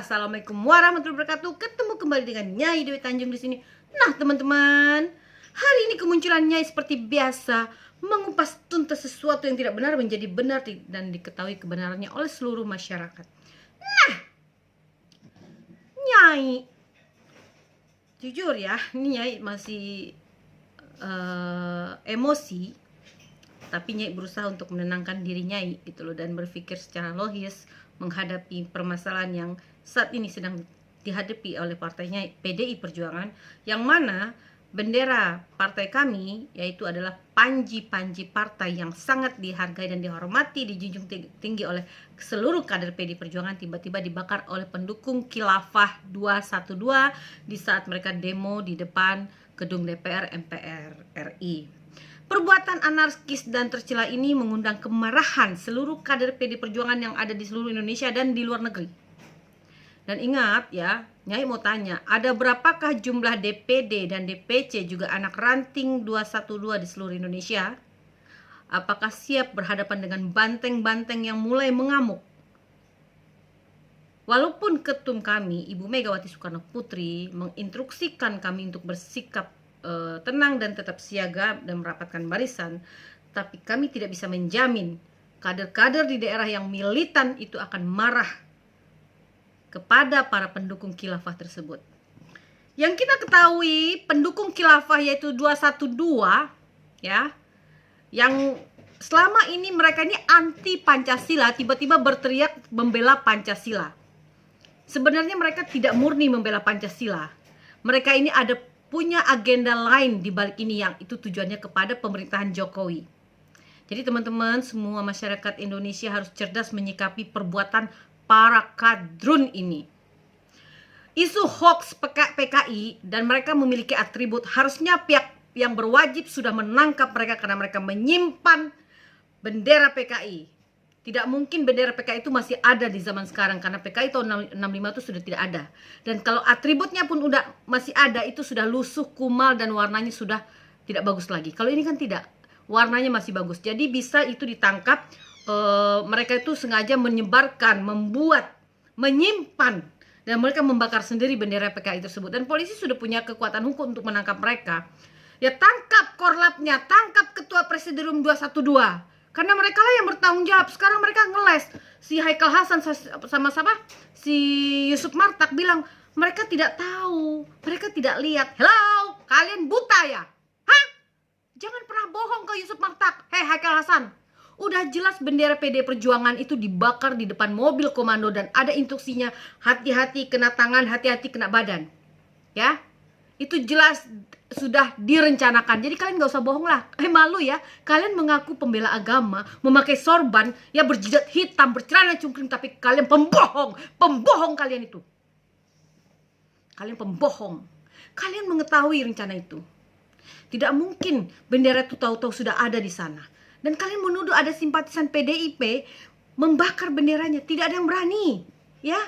Assalamualaikum warahmatullahi wabarakatuh. Ketemu kembali dengan Nyai Dewi Tanjung di sini. Nah, teman-teman, hari ini kemunculan Nyai seperti biasa mengupas tuntas sesuatu yang tidak benar menjadi benar dan diketahui kebenarannya oleh seluruh masyarakat. Nah, Nyai, jujur ya, ini Nyai masih emosi, tapi Nyai berusaha untuk menenangkan diri Nyai gitu loh, dan berpikir secara logis menghadapi permasalahan yang saat ini sedang dihadapi oleh partainya PDI Perjuangan, yang mana bendera partai kami yaitu adalah panji-panji partai yang sangat dihargai dan dihormati, dijunjung tinggi oleh seluruh kader PDI Perjuangan, tiba-tiba dibakar oleh pendukung Khilafah 212 di saat mereka demo di depan gedung DPR MPR RI. Perbuatan anarkis dan tercela ini mengundang kemarahan seluruh kader PDI Perjuangan yang ada di seluruh Indonesia dan di luar negeri. Dan ingat ya, Nyai mau tanya, ada berapakah jumlah DPD dan DPC juga anak ranting 212 di seluruh Indonesia? Apakah siap berhadapan dengan banteng-banteng yang mulai mengamuk? Walaupun ketum kami, Ibu Megawati Soekarno Putri, menginstruksikan kami untuk bersikap tenang dan tetap siaga dan merapatkan barisan, tapi kami tidak bisa menjamin kader-kader di daerah yang militan itu akan marah kepada para pendukung khilafah tersebut. Yang kita ketahui, pendukung khilafah yaitu 212 ya, yang selama ini mereka ini anti Pancasila, tiba-tiba berteriak membela Pancasila. Sebenarnya mereka tidak murni membela Pancasila. Mereka ini punya agenda lain di balik ini, yang itu tujuannya kepada pemerintahan Jokowi. Jadi teman-teman, semua masyarakat Indonesia harus cerdas menyikapi perbuatan para kadrun ini. Isu hoax PKI dan mereka memiliki atribut, harusnya pihak yang berwajib sudah menangkap mereka karena mereka menyimpan bendera PKI. Tidak mungkin bendera PKI itu masih ada di zaman sekarang, karena PKI tahun 65 itu sudah tidak ada. Dan kalau atributnya pun udah masih ada, itu sudah lusuh, kumal, dan warnanya sudah tidak bagus lagi. Kalau ini kan tidak, warnanya masih bagus. Jadi bisa itu ditangkap. Mereka itu sengaja menyebarkan, membuat, menyimpan, dan mereka membakar sendiri bendera PKI tersebut. Dan polisi sudah punya kekuatan hukum untuk menangkap mereka. Ya tangkap korlapnya, tangkap ketua presidium 212. Karena mereka lah yang bertanggung jawab. Sekarang mereka ngeles. Si Haikal Hasan sama-sama si Yusuf Martak bilang mereka tidak tahu, mereka tidak lihat. Hello, kalian buta ya? Hah? Jangan pernah bohong ke Yusuf Martak. Hei Haikal Hasan, udah jelas bendera PDI Perjuangan itu dibakar di depan mobil komando dan ada instruksinya, hati-hati kena tangan, hati-hati kena badan. Ya, itu jelas sudah direncanakan. Jadi kalian gak usah bohong lah. Malu ya, kalian mengaku pembela agama, memakai sorban, ya berjidat hitam, bercelana cungkring, tapi kalian pembohong. Pembohong kalian itu. Kalian pembohong. Kalian mengetahui rencana itu. Tidak mungkin bendera itu tahu-tahu sudah ada di sana. Dan kalian menuduh ada simpatisan PDIP membakar benderanya. Tidak ada yang berani. Ya,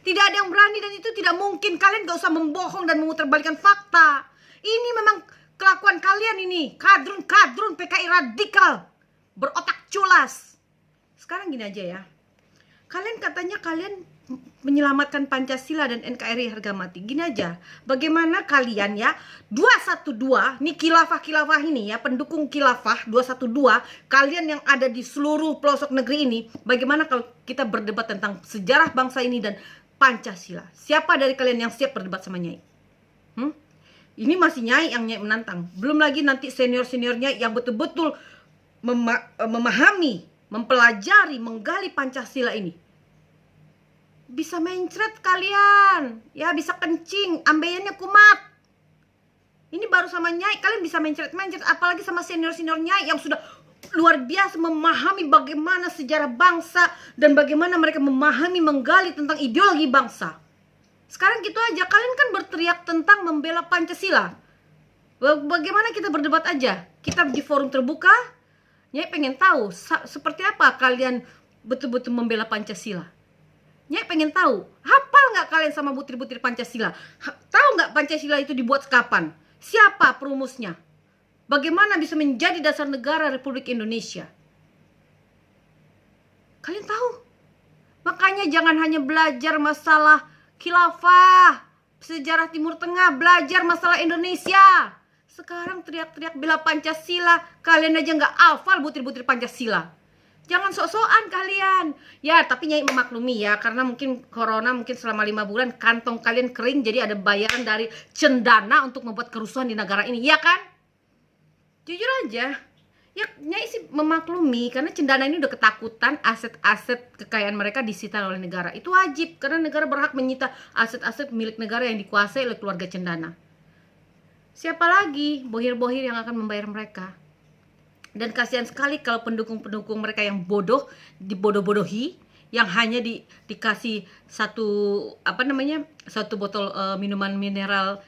tidak ada yang berani, dan itu tidak mungkin. Kalian gak usah membohong dan memutarbalikkan fakta. Ini memang kelakuan kalian ini, kadrun-kadrun PKI radikal, berotak culas. Sekarang gini aja ya, kalian katanya kalian menyelamatkan Pancasila dan NKRI harga mati. Gini aja, bagaimana kalian ya, 212, nih khilafah ini ya, pendukung khilafah 212, kalian yang ada di seluruh pelosok negeri ini, bagaimana kalau kita berdebat tentang sejarah bangsa ini dan Pancasila? Siapa dari kalian yang siap berdebat sama Nyai? Ini masih Nyai yang Nyai menantang. Belum lagi nanti senior-seniornya yang betul-betul memahami, mempelajari, menggali Pancasila ini. Bisa mencret kalian. Ya, bisa kencing, ambeyannya kumat. Ini baru sama Nyai kalian bisa mencret, apalagi sama senior-senior Nyai yang sudah luar biasa memahami bagaimana sejarah bangsa dan bagaimana mereka memahami, menggali tentang ideologi bangsa. Sekarang gitu aja, kalian kan berteriak tentang membela Pancasila. Bagaimana kita berdebat aja? Kita di forum terbuka. Nyai pengen tahu seperti apa kalian betul-betul membela Pancasila. Nyai pengen tahu, hafal nggak kalian sama butir-butir Pancasila? Tahu nggak Pancasila itu dibuat kapan? Siapa perumusnya? Bagaimana bisa menjadi dasar negara Republik Indonesia? Kalian tahu? Makanya jangan hanya belajar masalah khilafah, sejarah Timur Tengah, belajar masalah Indonesia. Sekarang teriak-teriak bela Pancasila, kalian aja nggak hafal butir-butir Pancasila. Jangan sok-sokan kalian. Ya, tapi Nyai memaklumi ya, karena mungkin corona mungkin selama 5 bulan kantong kalian kering, jadi ada bayaran dari cendana untuk membuat kerusuhan di negara ini, ya kan? Jujur aja. Ya, Nyai sih memaklumi karena cendana ini udah ketakutan aset-aset kekayaan mereka disita oleh negara. Itu wajib karena negara berhak menyita aset-aset milik negara yang dikuasai oleh keluarga cendana. Siapa lagi bohir-bohir yang akan membayar mereka? Dan kasihan sekali kalau pendukung-pendukung mereka yang bodoh dibodoh-bodohi, yang hanya dikasih satu botol minuman mineral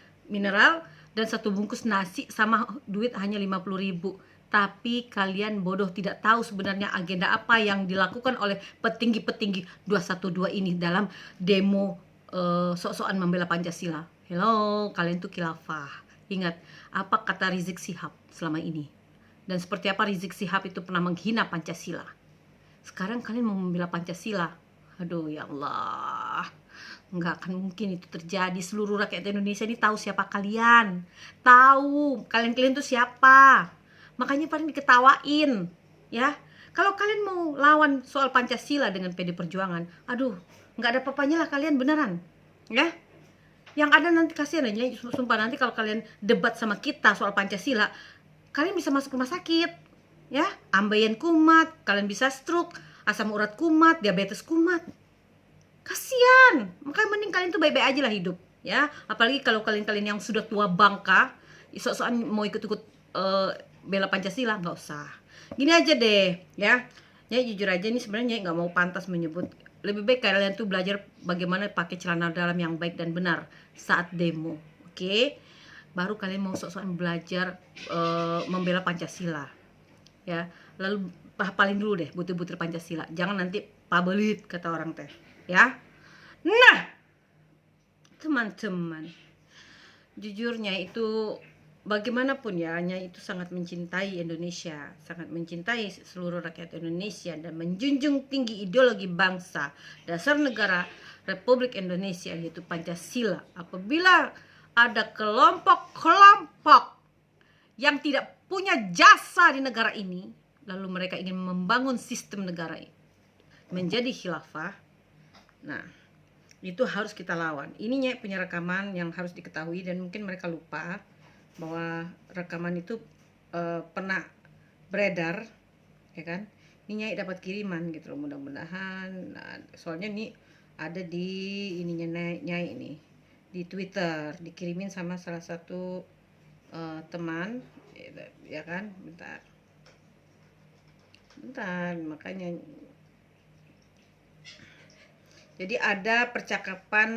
dan satu bungkus nasi sama duit hanya 50.000. Tapi kalian bodoh, tidak tahu sebenarnya agenda apa yang dilakukan oleh petinggi-petinggi 212 ini dalam demo sok-sokan membela Pancasila. Hello, kalian tuh khilafah. Ingat, apa kata Rizik Syihab selama ini? Dan seperti apa Rizik Syihab itu pernah menghina Pancasila. Sekarang kalian mau membela Pancasila. Aduh ya Allah. Nggak akan mungkin itu terjadi. Seluruh rakyat Indonesia ini tahu siapa kalian. Tahu kalian tuh siapa. Makanya paling diketawain. Ya. Kalau kalian mau lawan soal Pancasila dengan PD Perjuangan, aduh, nggak ada papanya lah kalian beneran. Ya. Yang ada nanti kasihan aja, sumpah nanti kalau kalian debat sama kita soal Pancasila, kalian bisa masuk rumah sakit, ya, ambeien kumat, kalian bisa stroke, asam urat kumat, diabetes kumat. Kasian, makanya mending kalian tuh baik-baik aja lah hidup, ya. Apalagi kalau kalian yang sudah tua bangka, sok-sokan mau ikut-ikut bela Pancasila, nggak usah. Gini aja deh, ya. Nyai jujur aja nih sebenarnya nggak mau pantas menyebut. Lebih baik kalian tuh belajar bagaimana pakai celana dalam yang baik dan benar saat demo, oke? Baru kalian mau sok-sokan belajar membela Pancasila, ya. Lalu hafalin dulu deh butir-butir Pancasila, jangan nanti pabelit kata orang teh, ya. Nah, teman-teman, jujurnya itu bagaimanapun ya, Nyai itu sangat mencintai Indonesia, sangat mencintai seluruh rakyat Indonesia dan menjunjung tinggi ideologi bangsa dasar negara Republik Indonesia, yaitu Pancasila. Apabila ada kelompok-kelompok yang tidak punya jasa di negara ini, lalu mereka ingin membangun sistem negara ini menjadi khilafah, nah itu harus kita lawan. Ini Nyai punya rekaman yang harus diketahui dan mungkin mereka lupa bahwa rekaman itu pernah beredar, ya kan? Ini Nyai dapat kiriman gitu loh, mudah-mudahan. Nah, soalnya ini ada di ininya Nyai ini di Twitter, dikirimin sama salah satu teman, ya kan? Bentar, makanya. Jadi ada percakapan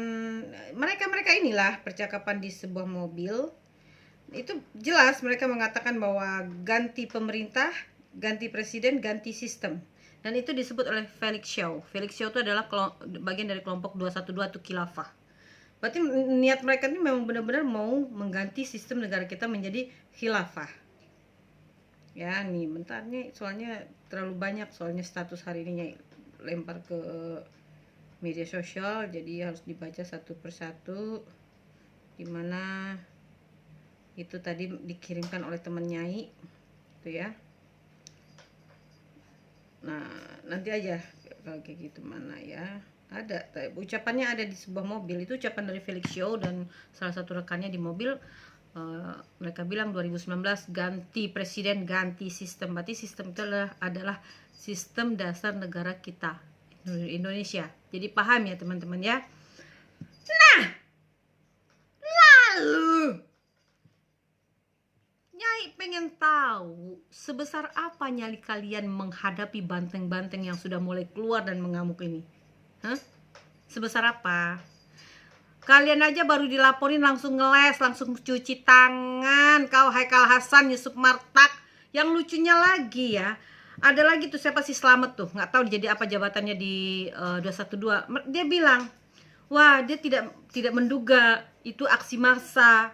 mereka inilah, percakapan di sebuah mobil. Itu jelas mereka mengatakan bahwa ganti pemerintah, ganti presiden, ganti sistem. Dan itu disebut oleh Felix Shaw. Felix Shaw itu adalah bagian dari kelompok 212 atau khilafah. Berarti niat mereka ini memang benar-benar mau mengganti sistem negara kita menjadi khilafah. Ya, nih bentarnya soalnya terlalu banyak, soalnya status hari ini lempar ke media sosial, jadi harus dibaca satu persatu. Gimana itu tadi dikirimkan oleh teman Nyai itu ya. Nah nanti aja kalau kayak gitu, mana ya, ada ucapannya, ada di sebuah mobil. Itu ucapan dari Felix Shaw dan salah satu rekannya di mobil. Mereka bilang 2019 ganti presiden, ganti sistem. Berarti sistem itu adalah sistem dasar negara kita Indonesia. Jadi paham ya teman-teman ya. Nah lalu Nyai pengen tahu sebesar apa nyali kalian menghadapi banteng-banteng yang sudah mulai keluar dan mengamuk ini. Hah? Sebesar apa? Kalian aja baru dilaporin langsung ngeles, langsung cuci tangan. Kau Haikal Hasan, Yusuf Martak. Yang lucunya lagi ya, ada lagi tuh siapa sih, Slamet tuh, nggak tahu jadi apa jabatannya di 212. Dia bilang, wah dia tidak menduga itu aksi massa.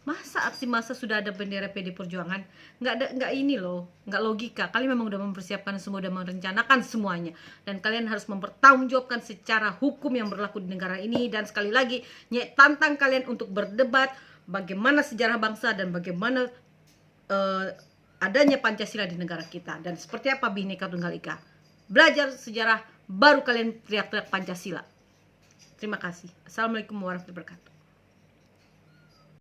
Masa aksi massa sudah ada bendera PD Perjuangan? Nggak ini loh, nggak logika. Kalian memang udah mempersiapkan semua, udah merencanakan semuanya, dan kalian harus mempertanggungjawabkan secara hukum yang berlaku di negara ini. Dan sekali lagi, Nyek tantang kalian untuk berdebat bagaimana sejarah bangsa dan bagaimana adanya Pancasila di negara kita, dan seperti apa Bhinneka Tunggal Ika. Belajar sejarah, baru kalian teriak-teriak Pancasila. Terima kasih. Assalamualaikum warahmatullahi wabarakatuh.